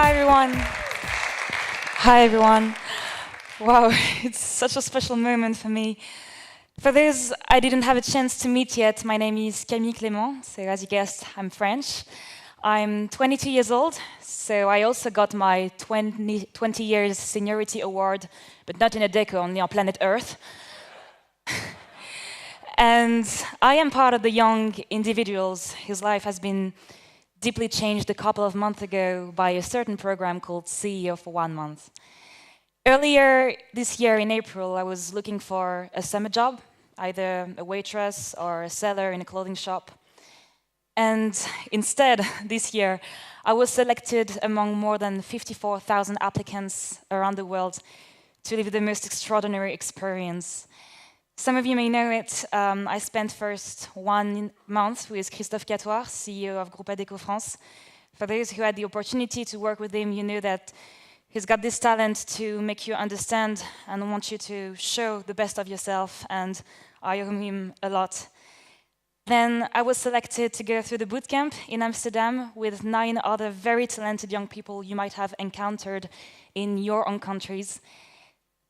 Hi everyone. Hi everyone. Wow, it's such a special moment for me. For those I didn't have a chance to meet yet, my name is Camille Clément, so as you guessed, I'm French. I'm 22 years old, so I also got my 20 years seniority award, but not in Adecco, only on planet Earth. And I am part of the young individuals whose life has been deeply changed a couple of months ago by a certain program called CEO for 1 month. Earlier this year in April, I was looking for a summer job, either a waitress or a seller in a clothing shop. And instead, this year, I was selected among more than 54,000 applicants around the world to live the most extraordinary experience. Some of you may know it. I spent first 1 month with Christophe Catoir, CEO of Gruppo Adecco France. For those who had the opportunity to work with him, you know that he's got this talent to make you understand and want you to show the best of yourself, and I owe him a lot. Then I was selected to go through the bootcamp in Amsterdam with 9 other very talented young people you might have encountered in your own countries.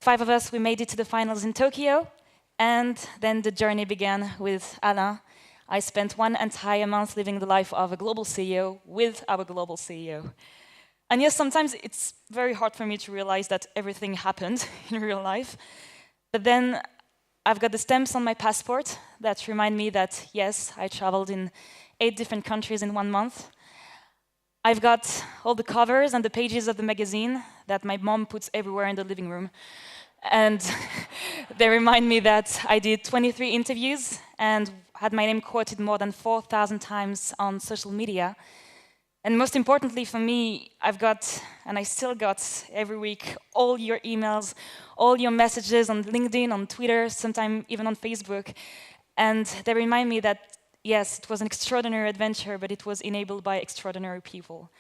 5 of us, we made it to the finals in Tokyo. And then the journey began with Alain. I spent 1 entire month living the life of a global CEO with our global CEO. And yes, sometimes it's very hard for me to realize that everything happened in real life. But then I've got the stamps on my passport that remind me that, yes, I traveled in 8 different countries in 1 month. I've got all the covers and the pages of the magazine that my mom puts everywhere in the living room. And they remind me that I did 23 interviews and had my name quoted more than 4,000 times on social media. And most importantly for me, I've got, and I still got every week, all your emails, all your messages on LinkedIn, on Twitter, sometimes even on Facebook. And they remind me that, yes, it was an extraordinary adventure, but it was enabled by extraordinary people.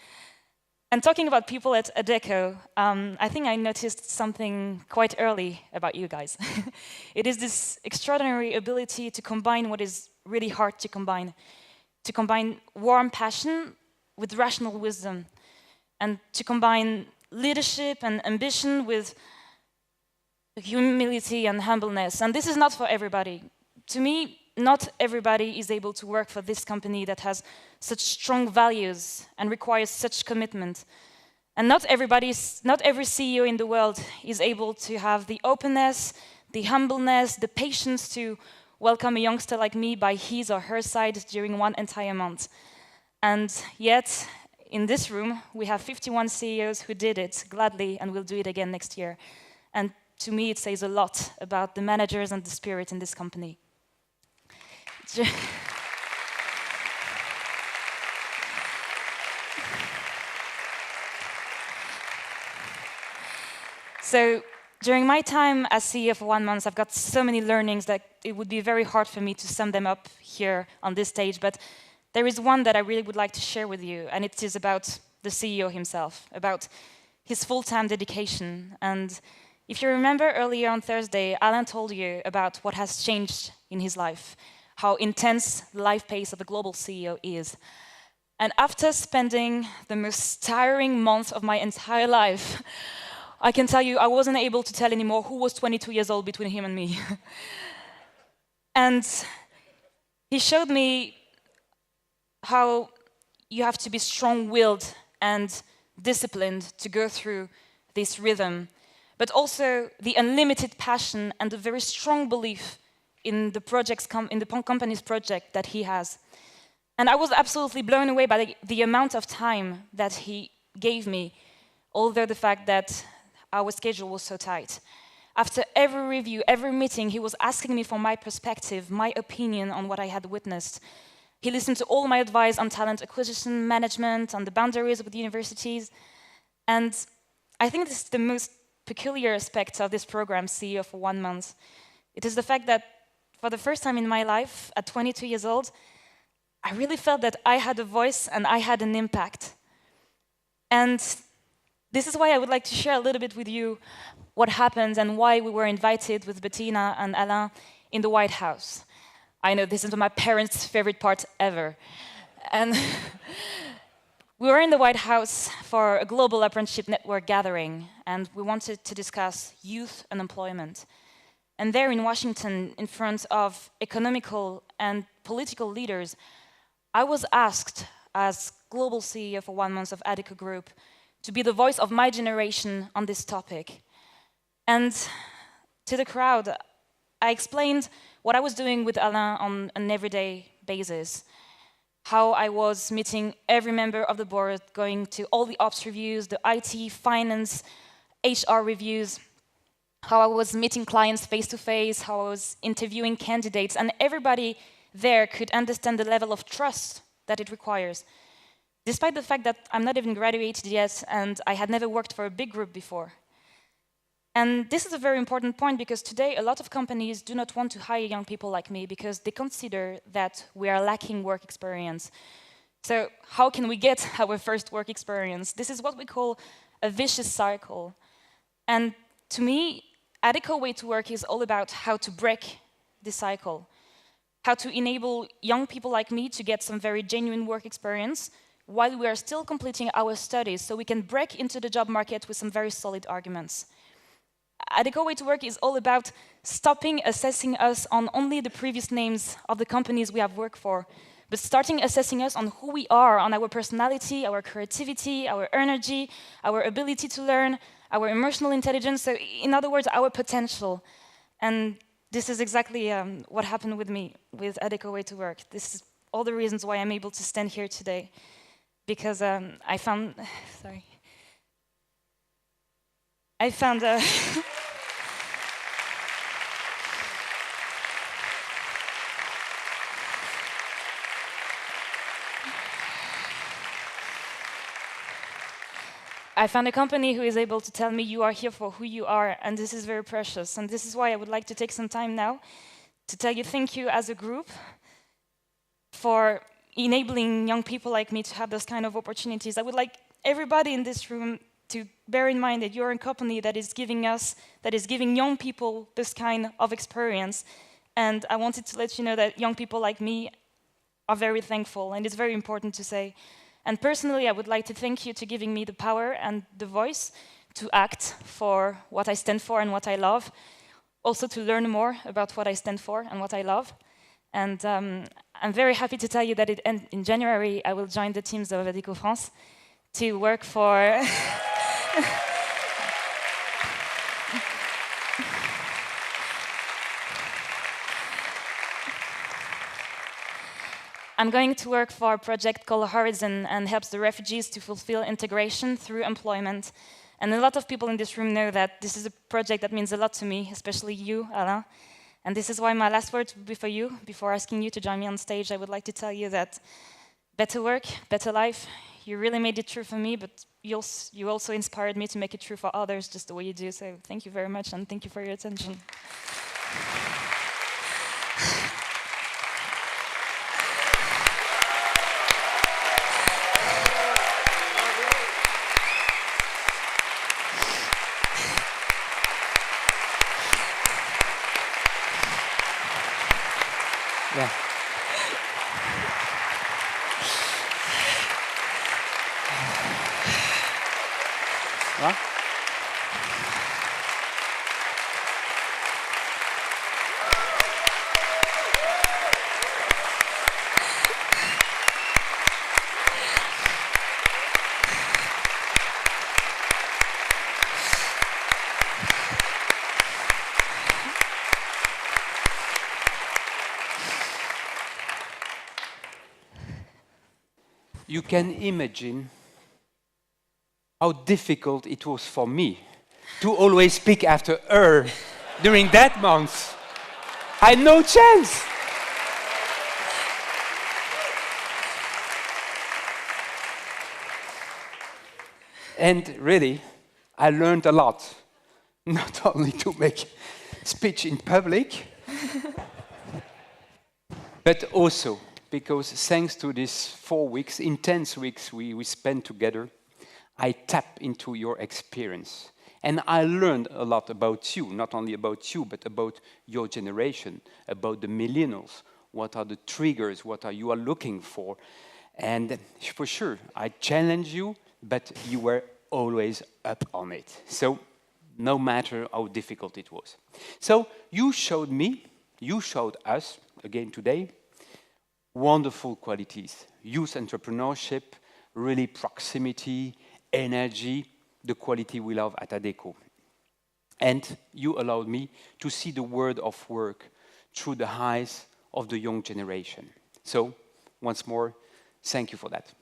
And talking about people at Adecco, I think I noticed something quite early about you guys. It is this extraordinary ability to combine what is really hard to combine warm passion with rational wisdom, and to combine leadership and ambition with humility and humbleness. And this is not for everybody. To me, not everybody is able to work for this company that has such strong values and requires such commitment. And not every CEO in the world is able to have the openness, the humbleness, the patience to welcome a youngster like me by his or her side during 1 entire month. And yet, in this room, we have 51 CEOs who did it gladly and will do it again next year. And to me, it says a lot about the managers and the spirit in this company. So during my time as CEO for 1 month, I've got so many learnings that it would be very hard for me to sum them up here on this stage, but there is one that I really would like to share with you, and it is about the CEO himself, about his full-time dedication. And if you remember earlier on Thursday, Alain told you about what has changed in his life, how intense the life pace of a global CEO is. And after spending the most tiring month of my entire life, I can tell you I wasn't able to tell anymore who was 22 years old between him and me. And he showed me how you have to be strong-willed and disciplined to go through this rhythm, but also the unlimited passion and the very strong belief in the company's project that he has. And I was absolutely blown away by the amount of time that he gave me, although the fact that our schedule was so tight. After every review, every meeting, he was asking me for my perspective, my opinion on what I had witnessed. He listened to all my advice on talent acquisition, management, on the boundaries with the universities. And I think this is the most peculiar aspect of this program, CEO for 1 month. It is the fact that for the first time in my life, at 22 years old, I really felt that I had a voice and I had an impact. And this is why I would like to share a little bit with you what happened and why we were invited with Bettina and Alain in the White House. I know this is my parents' favorite part ever. And We were in the White House for a global apprenticeship network gathering, and we wanted to discuss youth unemployment. And there in Washington, in front of economical and political leaders, I was asked, as global CEO for 1 month of Adecco Group, to be the voice of my generation on this topic. And to the crowd, I explained what I was doing with Alain on an everyday basis, how I was meeting every member of the board, going to all the ops reviews, the IT, finance, HR reviews, how I was meeting clients face-to-face, how I was interviewing candidates, and everybody there could understand the level of trust that it requires. Despite the fact that I'm not even graduated yet and I had never worked for a big group before. And this is a very important point because today a lot of companies do not want to hire young people like me because they consider that we are lacking work experience. So how can we get our first work experience? This is what we call a vicious cycle. And to me, Adecco Way to Work is all about how to break this cycle, how to enable young people like me to get some very genuine work experience while we are still completing our studies so we can break into the job market with some very solid arguments. Adecco Way to Work is all about stopping assessing us on only the previous names of the companies we have worked for, but starting assessing us on who we are, on our personality, our creativity, our energy, our ability to learn, our emotional intelligence, so in other words, our potential. And this is exactly what happened with me, with Adecco Way to Work. This is all the reasons why I'm able to stand here today, because I found, sorry. I found I found a company who is able to tell me you are here for who you are, and this is very precious. And this is why I would like to take some time now to tell you thank you as a group for enabling young people like me to have those kind of opportunities. I would like everybody in this room to bear in mind that you're a company that is giving young people this kind of experience. And I wanted to let you know that young people like me are very thankful, and it's very important to say. And personally, I would like to thank you to giving me the power and the voice to act for what I stand for and what I love, also to learn more about what I stand for and what I love. And I'm very happy to tell you that in January, I will join the teams of Adecco France to work for... I'm going to work for a project called Horizon and helps the refugees to fulfill integration through employment. And a lot of people in this room know that this is a project that means a lot to me, especially you, Alain. And this is why my last words will be for you. Before asking you to join me on stage, I would like to tell you that better work, better life, you really made it true for me, but you also inspired me to make it true for others just the way you do. So thank you very much, and thank you for your attention. Yeah. What? You can imagine how difficult it was for me to always speak after her during that month. I had no chance. And really, I learned a lot. Not only to make speech in public, but also because thanks to these 4 weeks, intense weeks we spent together, I tap into your experience. And I learned a lot about you, not only about you, but about your generation, about the millennials. What are the triggers, what are you are looking for? And for sure, I challenged you, but you were always up on it. So no matter how difficult it was. So you showed me, you showed us, again today, wonderful qualities. Youth entrepreneurship, really proximity, energy, the quality we love at Adecco. And you allowed me to see the world of work through the eyes of the young generation. So, once more, thank you for that.